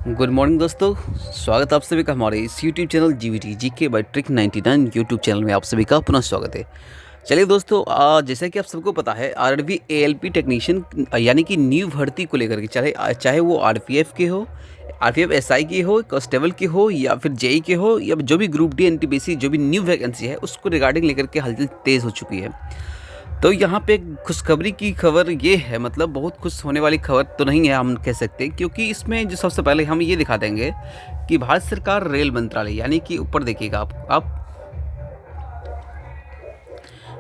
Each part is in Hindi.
गुड मॉर्निंग दोस्तों। स्वागत है आप सभी का हमारे इस YouTube channel GVT GK by trick 99 YouTube channel में आप सभी का पुनः स्वागत है। चलिए दोस्तों, जैसा कि आप सबको पता है आरआरबी एएलपी टेक्नीशियन यानी कि न्यू भर्ती को लेकर के चाहे वो आरपीएफ के हो, आरपीएफ एसआई की हो, कांस्टेबल की हो या फिर जेई के हो या जो भी ग्रुप डी एनटीपीसी जो भी न्यू वैकेंसी है उसको रिगार्डिंग लेकर के हलचल तेज़ हो चुकी है। तो यहाँ पे खुशखबरी की खबर ये है, मतलब बहुत खुश होने वाली खबर तो नहीं है हम कह सकते, क्योंकि इसमें जो सबसे पहले हम ये दिखा देंगे कि भारत सरकार रेल मंत्रालय यानी कि ऊपर देखिएगा आप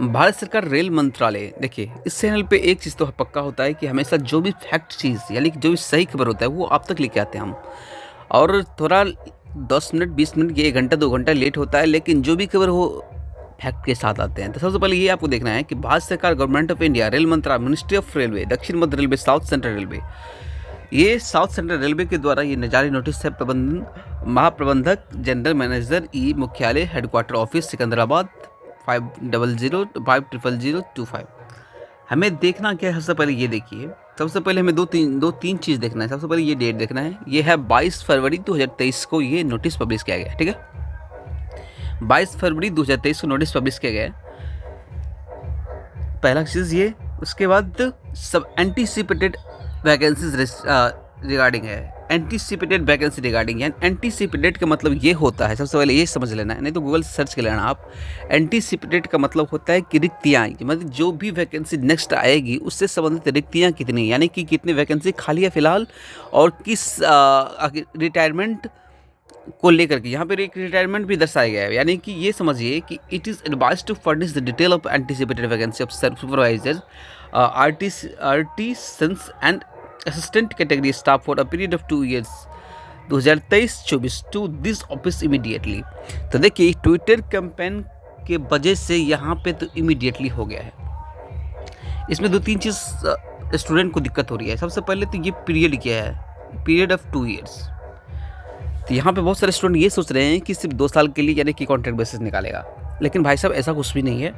भारत सरकार रेल मंत्रालय देखिए, इस चैनल पे एक चीज़ तो पक्का होता है कि हमेशा जो भी फैक्ट चीज़ यानी कि जो भी सही खबर होता है वो आप तक लेके आते हैं हम। और थोड़ा 10 मिनट 20 मिनट ये 1 घंटा 2 घंटा लेट होता है, लेकिन जो भी खबर हो फैक्ट के साथ आते हैं। तो सबसे पहले ये आपको देखना है कि भारत सरकार गवर्नमेंट ऑफ इंडिया रेल मंत्रालय मिनिस्ट्री ऑफ रेलवे दक्षिण मध्य रेलवे साउथ सेंट्रल रेलवे, ये साउथ सेंट्रल रेलवे के द्वारा ये जारी नोटिस है महाप्रबंधक जनरल मैनेजर ई मुख्यालय हेडक्वार्टर ऑफिस सिकंदराबाद 500025 हमें देखना क्या है। सबसे पहले ये देखिए, सबसे पहले हमें दो तीन चीज़ देखना है। सबसे पहले ये डेट देखना है, ये है 22 फरवरी 2023 को ये नोटिस पब्लिश किया गया है। ठीक है, 22 फरवरी 2023 को नोटिस पब्लिश किया गया है, पहला चीज़ ये। उसके बाद सब एंटीसिपेटेड वैकेंसीज रिगार्डिंग है, एंटीसिपेटेड वैकेंसी रिगार्डिंग है। एंटीसिपेटेड का मतलब ये होता है, सबसे पहले ये समझ लेना है, नहीं तो गूगल सर्च कर लेना आप। एंटीसिपेटेड का मतलब होता है कि रिक्तियाँ, मतलब जो भी वैकेंसी नेक्स्ट आएगी उससे संबंधित रिक्तियाँ कितनी, यानी कि कितनी वैकेंसी खाली है फिलहाल और किस रिटायरमेंट को लेकर के यहाँ पर एक रिटायरमेंट भी दर्शाया गया है। यानी कि ये समझिए कि it is advise to furnish the detail of anticipated vacancy of supervisor artisans and assistant category staff for a period of 2 years 2023-24 to this office immediately. तो देखिए, ट्विटर कैंपेन के वजह से यहाँ पे तो इमीडिएटली हो गया है। इसमें 2-3 चीज़ स्टूडेंट को दिक्कत हो रही है। सबसे पहले तो ये पीरियड क्या है, पीरियड ऑफ 2 years। तो यहाँ पे बहुत सारे स्टूडेंट ये सोच रहे हैं कि सिर्फ 2 साल के लिए यानी कि कॉन्ट्रैक्ट बेसिस निकालेगा, लेकिन भाई साहब ऐसा कुछ भी नहीं है।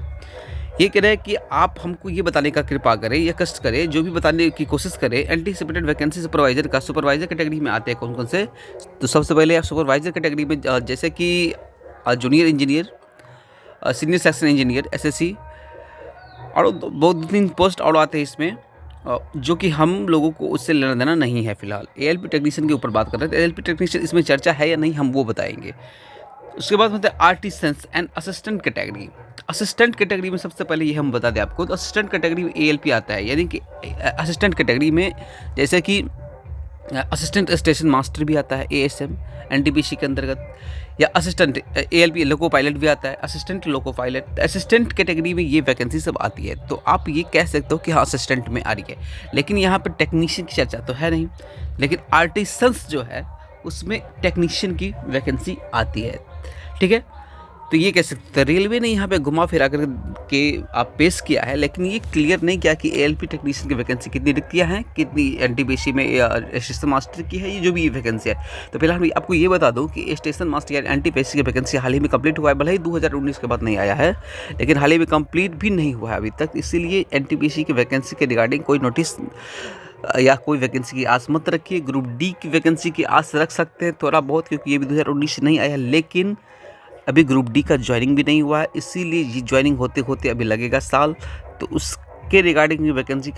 ये कह रहे हैं कि आप हमको ये बताने का कृपा करें या कष्ट करें, जो भी बताने की कोशिश करें। एंटीसिपेटेड वैकेंसी सुपरवाइजर का, सुपरवाइजर कैटेगरी में आते हैं कौन कौन से। तो सबसे पहले आप सुपरवाइजर कैटेगरी में जैसे कि junior engineer, senior section engineer SSC, और बहुत 2-3 पोस्ट और आते हैं इसमें, जो कि हम लोगों को उससे लेना देना नहीं है। फिलहाल एएलपी टेक्नीशियन के ऊपर बात कर रहे हैं, तो एएलपी टेक्नीशियन इसमें चर्चा है या नहीं हम वो बताएंगे। उसके बाद होता है artisans and assistant category. Assistant category में सबसे पहले ये हम बता दें आपको, तो असिस्टेंट कैटेगरी में एएलपी आता है, यानी कि असिस्टेंट कैटेगरी में जैसे कि असिस्टेंट स्टेशन मास्टर भी आता है एएसएम एनटीपीसी के अंतर्गत, या असिस्टेंट एएलपी लोको पायलट भी आता है, assistant loco pilot. Assistant category में ये वैकेंसी सब आती है, तो आप ये कह सकते हो कि हाँ असिस्टेंट में आ रही है, लेकिन यहाँ पर टेक्नीशियन की चर्चा तो है नहीं। लेकिन आर्टिसंस जो है उसमें टेक्नीशियन की वैकेंसी आती है। ठीक है, तो ये कह सकते हैं रेलवे ने यहाँ पे घुमा फिरा कर के आप पेश किया है, लेकिन ये क्लियर नहीं किया कि एएलपी टेक्नीशियन की वैकेंसी कितनी रिक्तियाँ हैं, कितनी एनटीपीसी में स्टेशन मास्टर की है, ये जो भी ये वैकेंसी है। तो फिलहाल मैं आपको ये बता दूं कि स्टेशन मास्टर या एनटीपीसी की वैकेंसी हाल ही में कंप्लीट हुआ है, भले ही 2019 के बाद नहीं आया है, लेकिन हाल ही में कंप्लीट भी नहीं हुआ है अभी तक। इसीलिए एनटीपीसी की वैकेंसी के रिगार्डिंग कोई नोटिस या कोई वैकेंसी की आस मत रखिए। ग्रुप डी की वैकेंसी की आस रख सकते हैं थोड़ा बहुत, क्योंकि ये भी 2019 से नहीं आया, लेकिन अभी ग्रुप डी का ज्वाइनिंग भी नहीं हुआ है, इसीलिए ये ज्वाइनिंग होते होते अभी लगेगा साल। तो उसके रिगार्डिंग वैकेंसी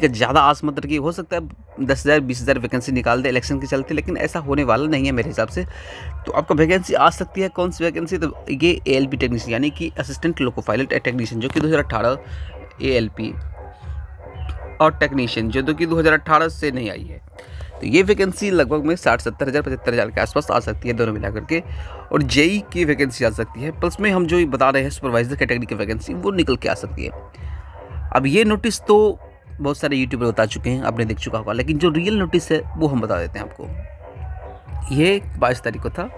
का ज़्यादा आस मत रखिए। हो सकता है 10,000 20,000 वैकेंसी निकाल दे इलेक्शन के चलते, लेकिन ऐसा होने वाला नहीं है मेरे हिसाब से। तो आपका वैकेंसी आ सकती है, कौन सी वैकेंसी, तो ये एएलपी टेक्नीशियन यानी कि असिस्टेंट लोको पायलट टेक्नीशियन, जो कि 2018, एएलपी और टेक्नीशियन जो कि 2018 से नहीं आई है। तो ये वैकेंसी लगभग में 60-70 हज़ार 75,000 के आसपास आ सकती है दोनों मिलाकर के, और जेई की वैकेंसी आ सकती है। प्लस में हम जो बता रहे हैं सुपरवाइजर कैटेगरी की वैकेंसी वो निकल के आ सकती है। अब ये नोटिस तो बहुत सारे यूट्यूबर बता चुके हैं, आपने देख चुका होगा, लेकिन जो रियल नोटिस है वो हम बता देते हैं आपको। ये 22 तारीख को था,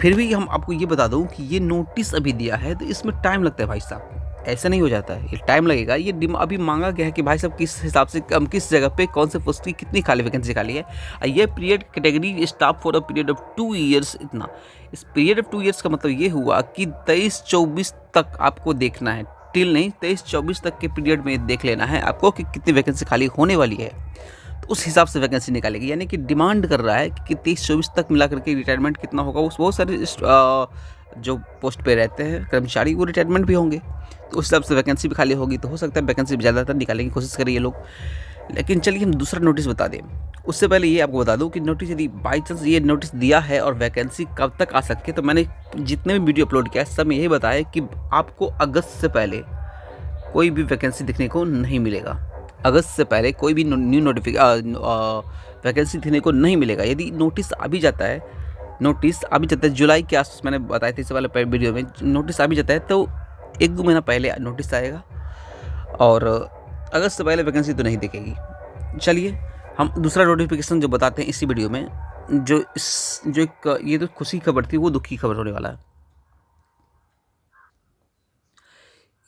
फिर भी हम आपको ये बता दूँ कि ये नोटिस अभी दिया है, तो इसमें टाइम लगता है भाई साहब, ऐसा नहीं हो जाता है, ये टाइम लगेगा। ये अभी मांगा गया है कि भाई साहब किस हिसाब से हम किस जगह पे कौन से पोस्ट की कितनी खाली वैकेंसी खाली है। ये period category staff for a period of 2 years इतना। इस पीरियड ऑफ 2 years का मतलब ये हुआ कि 23-24 तक आपको देखना है, टिल नहीं 23-24 तक के पीरियड में देख लेना है आपको कि कितनी वैकेंसी खाली होने वाली है। तो उस हिसाब से वैकेंसी निकालेगी। यानी कि डिमांड कर रहा है कि 23-24 तक मिला करके रिटायरमेंट कितना होगा, उस बहुत सारे जो पोस्ट पे रहते हैं कर्मचारी वो रिटायरमेंट भी होंगे, तो उस हिसाब से वैकेंसी भी खाली होगी। तो हो सकता है वैकेंसी ज़्यादातर निकालने की कोशिश करें ये लोग। लेकिन चलिए हम दूसरा नोटिस बता दें। उससे पहले ये आपको बता दूं कि नोटिस यदि बाई चांस ये नोटिस दिया है और वैकेंसी कब तक आ सकती है, तो मैंने जितने भी वीडियो अपलोड किया है सब में यही बताया कि आपको अगस्त से पहले कोई भी वैकेंसी देखने को नहीं मिलेगा। अगस्त से पहले कोई भी न्यू वैकेंसी देखने को नहीं मिलेगा। यदि नोटिस आ भी जाता है जुलाई के आसपास, मैंने बताया था इससे वाले वीडियो में, नोटिस आ भी जाता है तो 1-2 महीना पहले नोटिस आएगा और अगस्त से पहले वैकेंसी तो नहीं दिखेगी। चलिए हम दूसरा नोटिफिकेशन जो बताते हैं इसी वीडियो में, ये तो खुशी खबर थी, वो दुखी खबर होने वाला है।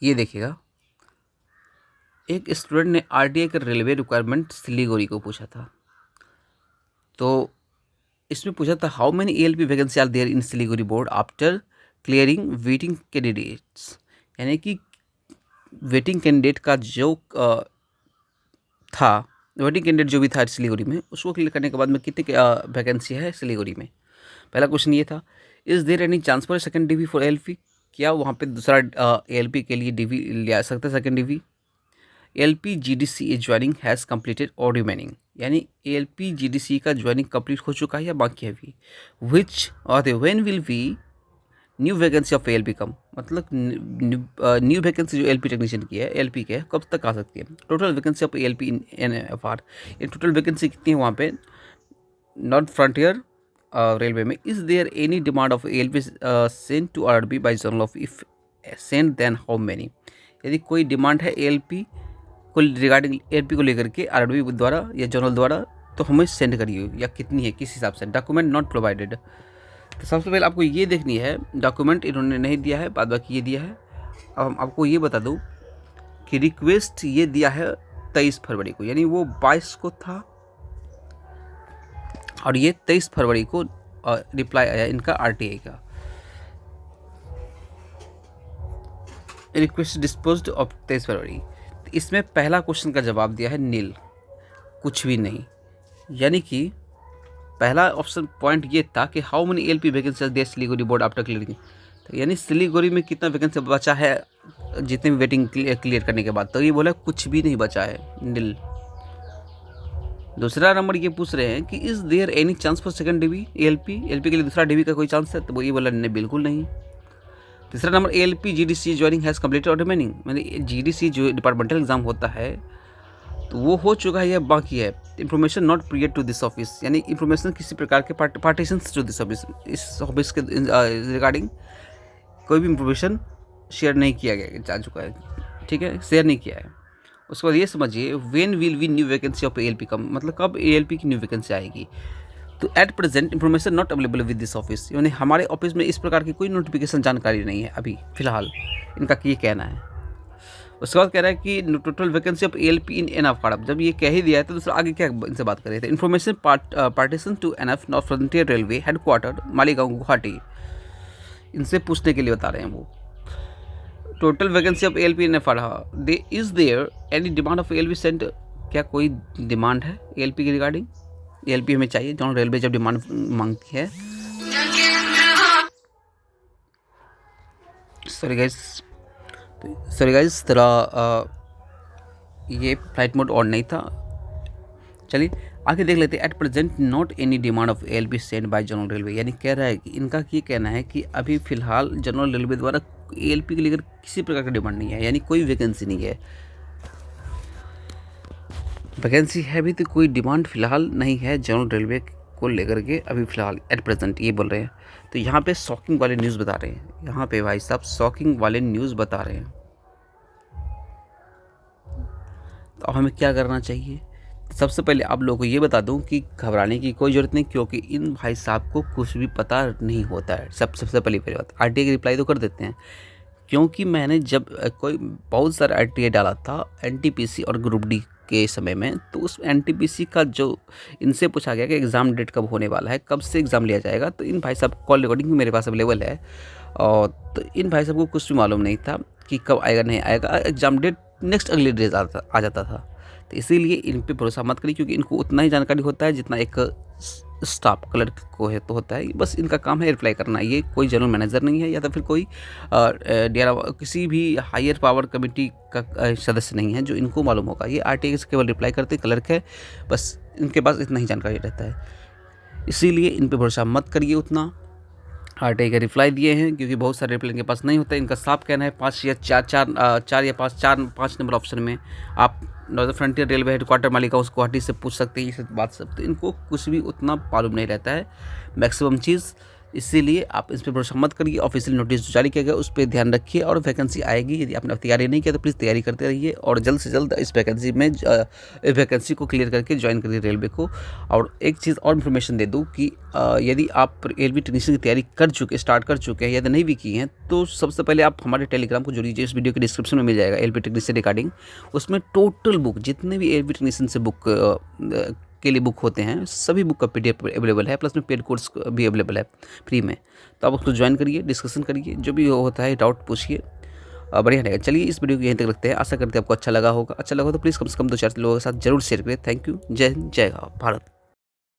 ये देखिएगा, एक स्टूडेंट ने आरटीआई का रेलवे रिक्वायरमेंट सिलीगुड़ी को पूछा था। तो इसमें पूछा था how many ALP vacancy are there in Siliguri board after clearing waiting candidates. यानी कि वेटिंग कैंडिडेट का जो था, वेटिंग कैंडिडेट जो भी था सिलीगुड़ी में, उसको क्लियर करने के बाद में कितनी वैकेंसी है सिलीगुड़ी में। पहला क्वेश्चन ये था, is there any chance for second DV for ALP. क्या वहाँ पे दूसरा एएलपी के लिए डिवी लिया सकता है, second DV. ALP GDC is joining has completed or remaining. यानी एएलपी जीडीसी का ज्वाइनिंग कंप्लीट हो चुका है या बाकी है अभी। Which or when will be new vacancy of ALP come. मतलब न्यू वैकेंसी जो एएलपी टेक्नीशियन की है, एएलपी के कब तक आ सकती है। Total vacancy of ALP in NFR, ये टोटल वैकेंसी कितनी है वहाँ पे नॉर्थ फ्रंटियर रेलवे में। Is there any demand of ALP send to RRB by general of, if send then how many. यदि कोई डिमांड है एएलपी को रिगार्डिंग, एएलपी को लेकर के आरआरबी द्वारा या जनरल द्वारा, तो हमें सेंड करिए, या कितनी है किस हिसाब से। डॉक्यूमेंट नॉट प्रोवाइडेड, तो सबसे पहले आपको ये देखनी है, डॉक्यूमेंट इन्होंने नहीं दिया है, बाद बाकी ये दिया है। अब हम आपको ये बता दूं कि रिक्वेस्ट ये दिया है 23 फरवरी को, यानी वो 22 को था और ये 23 फरवरी को रिप्लाई आया इनका आरटीआई का। रिक्वेस्ट डिस्पोज्ड ऑफ 23 फरवरी। तो इसमें पहला क्वेश्चन का जवाब दिया है नील, कुछ भी नहीं। यानी कि पहला ऑप्शन पॉइंट ये था कि how many ALP vacancy there Siliguri board after clearing. तो यानी सिलीगुड़ी में कितना वैकेंसी बचा है जितने भी वेटिंग क्लियर करने के बाद, तो ये बोला कुछ भी नहीं बचा है, नील। दूसरा नंबर ये पूछ रहे हैं कि is there any chance for second DV ALP के लिए दूसरा डिवी का कोई चांस है, तो वो ये बोला नहीं, बिल्कुल नहीं। तीसरा number ALP GDC joining has completed or remaining, मतलब जीडीसी जो डिपार्टमेंटल एग्जाम होता है तो वो हो चुका है या बाकी है। Information not prior to this office, यानी इन्फॉर्मेशन किसी प्रकार के पार्टीशन टू दिस ऑफिस, इस ऑफिस के रिगार्डिंग कोई भी इन्फॉर्मेशन शेयर नहीं किया गया, जा चुका है, ठीक है, शेयर नहीं किया है। उसके बाद ये समझिए when will be new vacancy of ALP come, मतलब कब एएलपी की न्यू वैकेंसी आएगी। तो at present information not available with this office, यानी हमारे ऑफिस में इस प्रकार की कोई नोटिफिकेशन जानकारी नहीं है अभी फिलहाल, इनका ये कहना है। उसके बाद कह रहा है कि total vacancy of ALP in NF. जब ये कह ही दिया है तो दूसरा आगे क्या इनसे बात कर रहे थे। Information partition to NF north frontier railway headquarter Maligaon Guwahati, इनसे पूछने के लिए बता रहे हैं वो। Total vacancy of ALP in NF, they is there any demand of ALP sent. क्या कोई डिमांड है एएलपी के रिगार्डिंग, एएलपी हमें चाहिए, जॉन रेलवे जब डिमांड मांगती है। सॉरी गाइस तेरा ये फ्लाइट मोड ऑन नहीं था। चलिए आगे देख लेते हैं। At present not any demand of ALP send bye general railway, यानी कह रहा है कि इनका ये कहना है कि अभी फ़िलहाल जनरल रेलवे द्वारा एएलपी के लेकर किसी प्रकार का डिमांड नहीं है, यानी कोई वैकेंसी नहीं है। वैकेंसी है भी तो कोई डिमांड फ़िलहाल नहीं है जनरल रेलवे को लेकर के अभी फ़िलहाल, एट प्रेजेंट ये बोल रहे हैं। तो यहाँ पे शॉकिंग वाले न्यूज़ बता रहे हैं, यहाँ पे भाई साहब शॉकिंग वाले न्यूज़ बता रहे हैं। तो अब हमें क्या करना चाहिए। सबसे पहले आप लोगों को ये बता दूं कि घबराने की कोई ज़रूरत नहीं, क्योंकि इन भाई साहब को कुछ भी पता नहीं होता है। सबसे पहली बात, आरटीआई की रिप्लाई तो कर देते हैं, क्योंकि मैंने जब कोई बहुत सारा आरटीआई डाला था एनटीपीसी और ग्रुप डी के समय में, तो उस एनटीपीसी का जो इनसे पूछा गया कि एग्ज़ाम डेट कब होने वाला है, कब से एग्ज़ाम लिया जाएगा, तो इन भाई साहब कॉल रिकॉर्डिंग भी मेरे पास अवेलेबल है, और तो इन भाई साहब को कुछ भी मालूम नहीं था कि कब आएगा नहीं आएगा। एग्ज़ाम डेट नेक्स्ट अगले डेज आ जाता था। तो इसीलिए इन पे भरोसा मत करिए, क्योंकि इनको उतना ही जानकारी होता है जितना एक स्टाफ क्लर्क को है तो होता है। बस इनका काम है रिप्लाई करना, ये कोई जनरल मैनेजर नहीं है या तो फिर कोई किसी भी हायर पावर कमेटी का सदस्य नहीं है जो इनको मालूम होगा। ये आरटीआई से केवल रिप्लाई करते क्लर्क है, बस इनके पास इतना ही जानकारी रहता है। इसीलिए इन पे भरोसा मत करिए उतना। आरटीआई का रिप्लाई दिए हैं, क्योंकि बहुत सारे रिप्लाई इनके पास नहीं होता है। इनका साफ कहना है 5 या 5 नंबर ऑप्शन में आप नॉर्दर्न फ्रंटियर रेलवे हेडक्वार्टर मालिक हाउस गुवाहाटी से पूछ सकते हैं ये सब बात सब। तो इनको कुछ भी उतना मालूम नहीं रहता है मैक्सिमम चीज़, इसीलिए आप इस पर भरोसा मत करिए। ऑफिशियल नोटिस जो जारी किया गया उस पर ध्यान रखिए, और वैकेंसी आएगी, यदि आपने तैयारी नहीं किया तो प्लीज़ तैयारी करते रहिए और जल्द से जल्द इस वैकेंसी को क्लियर करके ज्वाइन करिए रेलवे को। और एक चीज़ और इन्फॉर्मेशन दे दूँ कि यदि आप रेलवे टेक्नीशियन की तैयारी स्टार्ट कर चुके हैं, यदि नहीं भी की हैं, तो सबसे पहले आप हमारे टेलीग्राम को जुड़िए। इस वीडियो के डिस्क्रिप्शन में मिल जाएगा रेलवे टेक्नीशियन रिगार्डिंग। उसमें टोटल बुक जितने भी रेलवे टेक्नीशियन से बुक के लिए बुक होते हैं सभी बुक का PDF अवेलेबल है, प्लस में पेड कोर्स भी अवेलेबल है फ्री में। तो आप उसको ज्वाइन करिए, डिस्कशन करिए, जो भी होता है डाउट पूछिए, बढ़िया रहेगा। चलिए इस वीडियो को यहीं तक रखते हैं, आशा करते हैं आपको अच्छा लगा होगा। अच्छा लगा तो प्लीज़ कम से कम 2-4 लोगों के साथ जरूर शेयर करें। Thank you. जय हिंद, जय भारत।